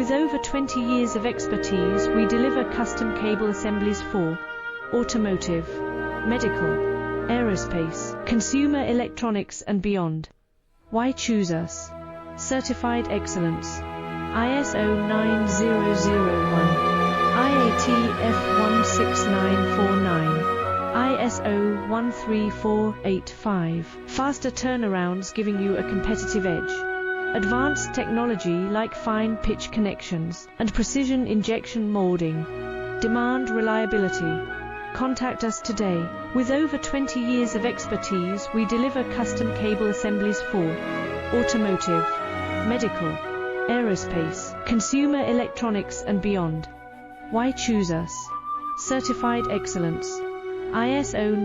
With over 20 years of expertise, we deliver custom cable assemblies for automotive, medical, aerospace, consumer electronics and beyond. Why choose us? Certified excellence. ISO 9001, IATF 16949, ISO 13485. Faster turnarounds giving you a competitive edge. Advanced technology like fine pitch connections and precision injection molding. Demand reliability. Contact us today. With over 20 years of expertise, we deliver custom cable assemblies for automotive, medical, aerospace, consumer electronics and beyond. Why choose us? Certified excellence. ISO